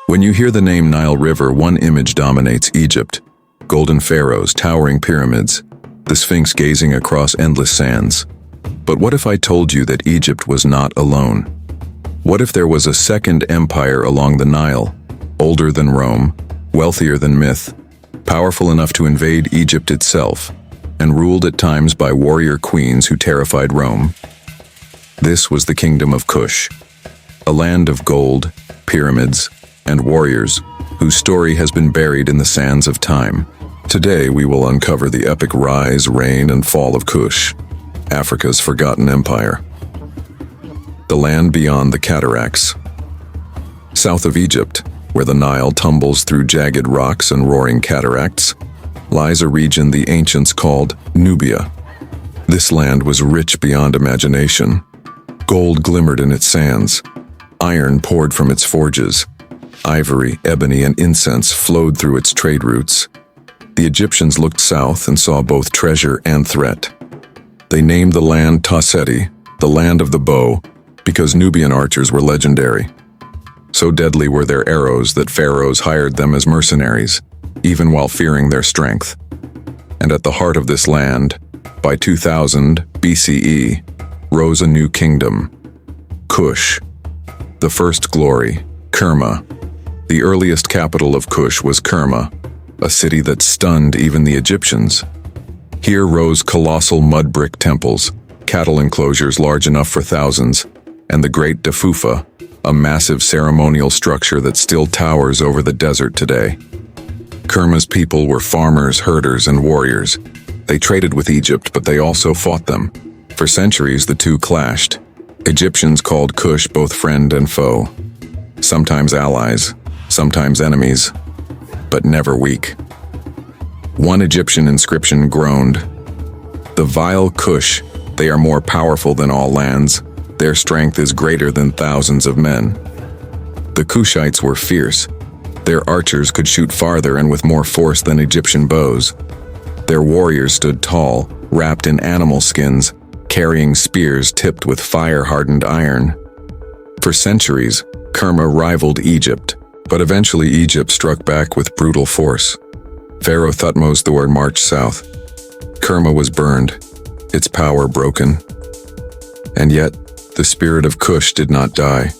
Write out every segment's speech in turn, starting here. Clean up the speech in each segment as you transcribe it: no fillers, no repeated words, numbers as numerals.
When you hear the name Nile River, one image dominates Egypt. Golden pharaohs, towering pyramids, the Sphinx gazing across endless sands. But what if I told you that Egypt was not alone? What if there was a second empire along the Nile, older than Rome, wealthier than myth, powerful enough to invade Egypt itself, and ruled at times by warrior queens who terrified Rome? This was the kingdom of Kush, a land of gold, pyramids, and warriors whose story has been buried in the sands of time. Today we will uncover the epic rise, reign, and fall of Kush, Africa's forgotten empire. The land beyond the cataracts. South of Egypt, where the Nile tumbles through jagged rocks and roaring cataracts, lies a region the ancients called Nubia. This land was rich beyond imagination. Gold glimmered in its sands, iron poured from its forges, ivory, ebony, and incense flowed through its trade routes. The Egyptians looked south and saw both treasure and threat. They named the land Tasseti, the land of the bow, because Nubian archers were legendary. So deadly were their arrows that pharaohs hired them as mercenaries, even while fearing their strength. And at the heart of this land, by 2000 BCE, rose a new kingdom, Kush. The first glory, Kerma. The earliest capital of Kush was Kerma, a city that stunned even the Egyptians. Here rose colossal mud brick temples, cattle enclosures large enough for thousands, and the Great Dafufa, a massive ceremonial structure that still towers over the desert today. Kerma's people were farmers, herders, and warriors. They traded with Egypt, but they also fought them. For centuries, the two clashed. Egyptians called Kush both friend and foe. Sometimes allies, sometimes enemies, but never weak. One Egyptian inscription groaned, "The vile Kush, they are more powerful than all lands. Their strength is greater than thousands of men." The Kushites were fierce. Their archers could shoot farther and with more force than Egyptian bows. Their warriors stood tall, wrapped in animal skins, carrying spears tipped with fire-hardened iron. For centuries, Kerma rivaled Egypt, but eventually Egypt struck back with brutal force. Pharaoh Thutmose III marched south. Kerma was burned, its power broken. And yet, the spirit of Kush did not die.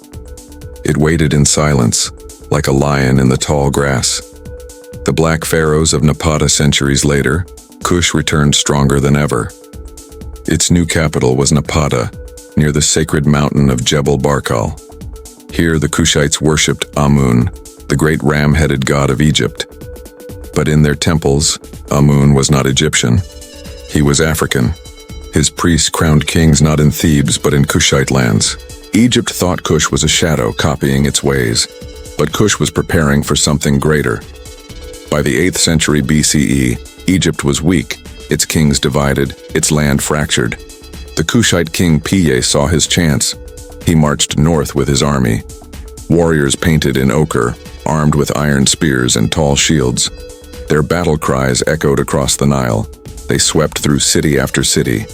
It waited in silence, like a lion in the tall grass. The black pharaohs of Napata centuries later, Kush returned stronger than ever. Its new capital was Napata, near the sacred mountain of Jebel Barkal. Here the Kushites worshipped Amun, the great ram-headed god of Egypt. But in their temples, Amun was not Egyptian. He was African. His priests crowned kings not in Thebes but in Kushite lands. Egypt thought Kush was a shadow copying its ways, but Kush was preparing for something greater. By the 8th century BCE, Egypt was weak, its kings divided, its land fractured. The Kushite king Piye saw his chance. He marched north with his army. Warriors painted in ochre, armed with iron spears and tall shields. Their battle cries echoed across the Nile. They swept through city after city.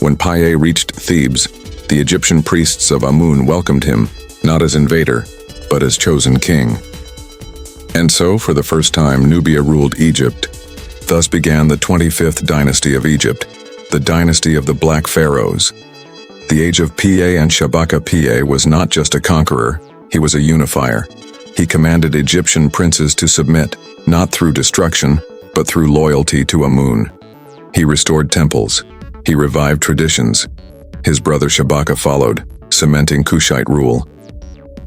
When Piye reached Thebes, the Egyptian priests of Amun welcomed him, not as invader, but as chosen king. And so, for the first time, Nubia ruled Egypt. Thus began the 25th dynasty of Egypt, the dynasty of the Black Pharaohs. The age of Piye and Shabaka Piye was not just a conqueror, he was a unifier. He commanded Egyptian princes to submit, not through destruction, but through loyalty to Amun. He restored temples. He revived traditions. His brother Shabaka followed, cementing Kushite rule.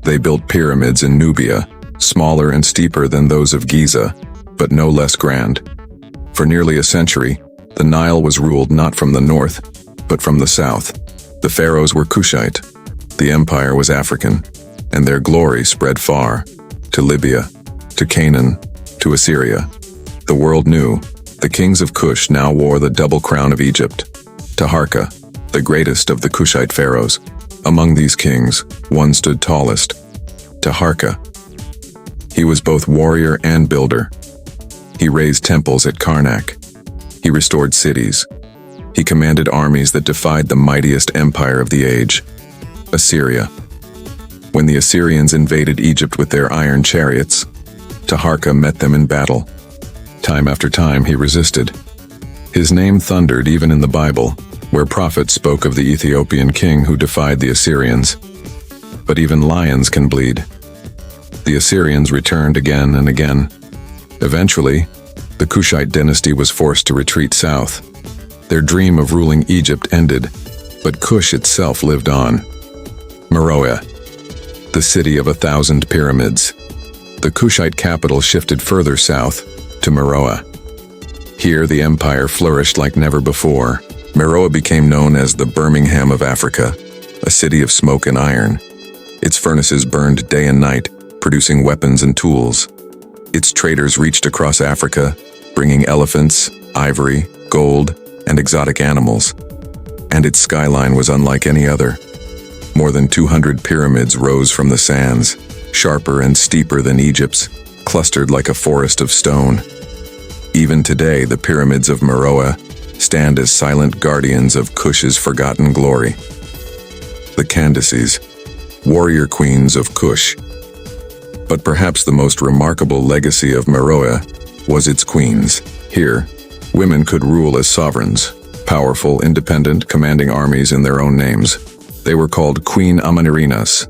They built pyramids in Nubia, smaller and steeper than those of Giza, but no less grand. For nearly a century, the Nile was ruled not from the north, but from the south. The pharaohs were Kushite, the empire was African, and their glory spread far, to Libya, to Canaan, to Assyria. The world knew, the kings of Kush now wore the double crown of Egypt. Taharka, the greatest of the Kushite pharaohs. Among these kings, one stood tallest, Taharka. He was both warrior and builder. He raised temples at Karnak. He restored cities. He commanded armies that defied the mightiest empire of the age, Assyria. When the Assyrians invaded Egypt with their iron chariots, Taharka met them in battle. Time after time he resisted. His name thundered even in the Bible, where prophets spoke of the Ethiopian king who defied the Assyrians. But even lions can bleed. The Assyrians returned again and again. Eventually, the Kushite dynasty was forced to retreat south. Their dream of ruling Egypt ended, but Kush itself lived on. Meroe, the city of 1,000 pyramids. The Kushite capital shifted further south, to Meroe. Here the empire flourished like never before. Meroe became known as the Birmingham of Africa, a city of smoke and iron. Its furnaces burned day and night, producing weapons and tools. Its traders reached across Africa, bringing elephants, ivory, gold, and exotic animals. And its skyline was unlike any other. More than 200 pyramids rose from the sands, sharper and steeper than Egypt's, clustered like a forest of stone. Even today, the pyramids of Meroe stand as silent guardians of Kush's forgotten glory. The Candaces, warrior queens of Kush. But perhaps the most remarkable legacy of Meroe was its queens. Here, women could rule as sovereigns, powerful, independent, commanding armies in their own names. They were called Queen Amanirinas.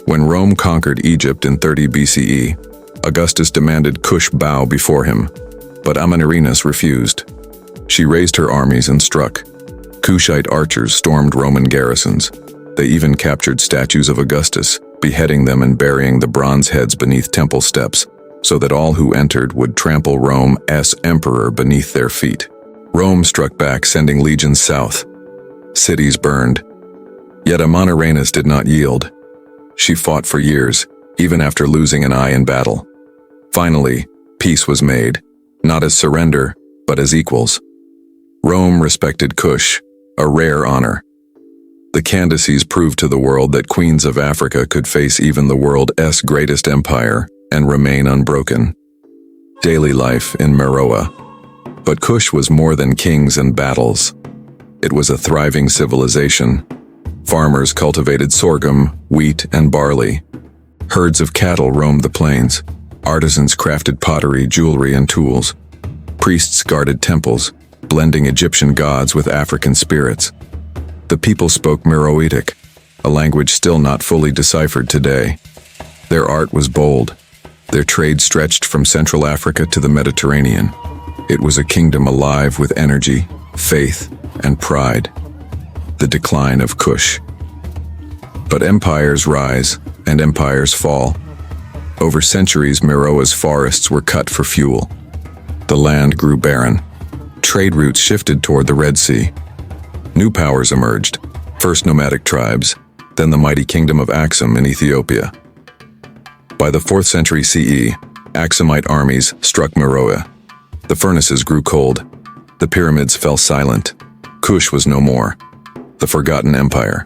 When Rome conquered Egypt in 30 BCE, Augustus demanded Kush bow before him, but Amanirinas refused. She raised her armies and struck. Kushite archers stormed Roman garrisons. They even captured statues of Augustus, beheading them and burying the bronze heads beneath temple steps, so that all who entered would trample Rome's emperor beneath their feet. Rome struck back, sending legions south. Cities burned. Yet Amanirinas did not yield. She fought for years, even after losing an eye in battle. Finally, peace was made, not as surrender, but as equals. Rome respected Kush, a rare honor. The Candaces proved to the world that queens of Africa could face even the world's greatest empire and remain unbroken. Daily life in Meroe. But Kush was more than kings and battles. It was a thriving civilization. Farmers cultivated sorghum, wheat, and barley. Herds of cattle roamed the plains. Artisans crafted pottery, jewelry, and tools. Priests guarded temples, blending Egyptian gods with African spirits. The people spoke Meroitic, a language still not fully deciphered today. Their art was bold. Their trade stretched from Central Africa to the Mediterranean. It was a kingdom alive with energy, faith, and pride. The decline of Kush. But empires rise and empires fall. Over centuries, Meroe's forests were cut for fuel. The land grew barren. Trade routes shifted toward the Red Sea. New powers emerged, first nomadic tribes, then the mighty kingdom of Aksum in Ethiopia. By the 4th century CE, Aksumite armies struck Meroe. The furnaces grew cold. The pyramids fell silent. Kush was no more. The forgotten empire.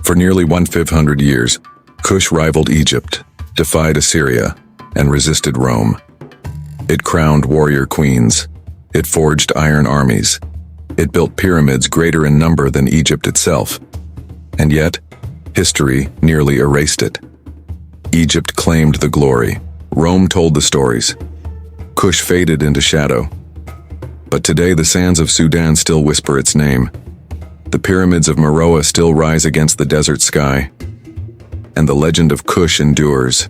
For nearly 1,500 years, Kush rivaled Egypt, defied Assyria, and resisted Rome. It crowned warrior queens. It forged iron armies. It built pyramids greater in number than Egypt itself. And yet, history nearly erased it. Egypt claimed the glory. Rome told the stories. Kush faded into shadow. But today the sands of Sudan still whisper its name. The pyramids of Meroe still rise against the desert sky. And the legend of Kush endures.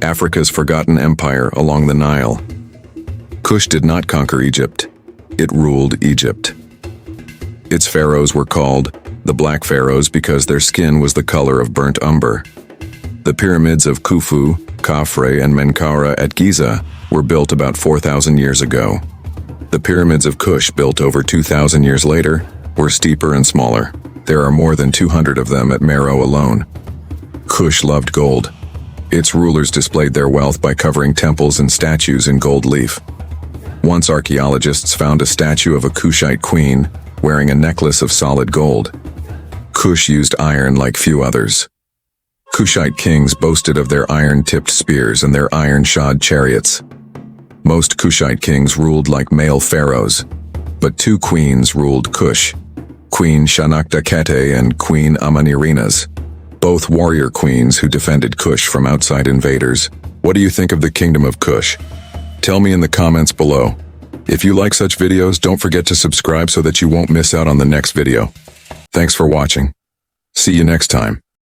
Africa's forgotten empire along the Nile. Kush did not conquer Egypt. It ruled Egypt. Its pharaohs were called the Black Pharaohs because their skin was the color of burnt umber. The pyramids of Khufu, Khafre, and Menkaure at Giza were built about 4,000 years ago. The pyramids of Kush, built over 2,000 years later, were steeper and smaller. There are more than 200 of them at Meroe alone. Kush loved gold. Its rulers displayed their wealth by covering temples and statues in gold leaf. Once archaeologists found a statue of a Kushite queen wearing a necklace of solid gold. Kush used iron like few others. Kushite kings boasted of their iron-tipped spears and their iron-shod chariots. Most Kushite kings ruled like male pharaohs, but 2 queens ruled Kush, Queen Shanakta Kete and Queen Amanirinas. both warrior queens who defended Kush from outside invaders. What do you think of the Kingdom of Kush? Tell me in the comments below. If you like such videos, don't forget to subscribe so that you won't miss out on the next video. Thanks for watching. See you next time.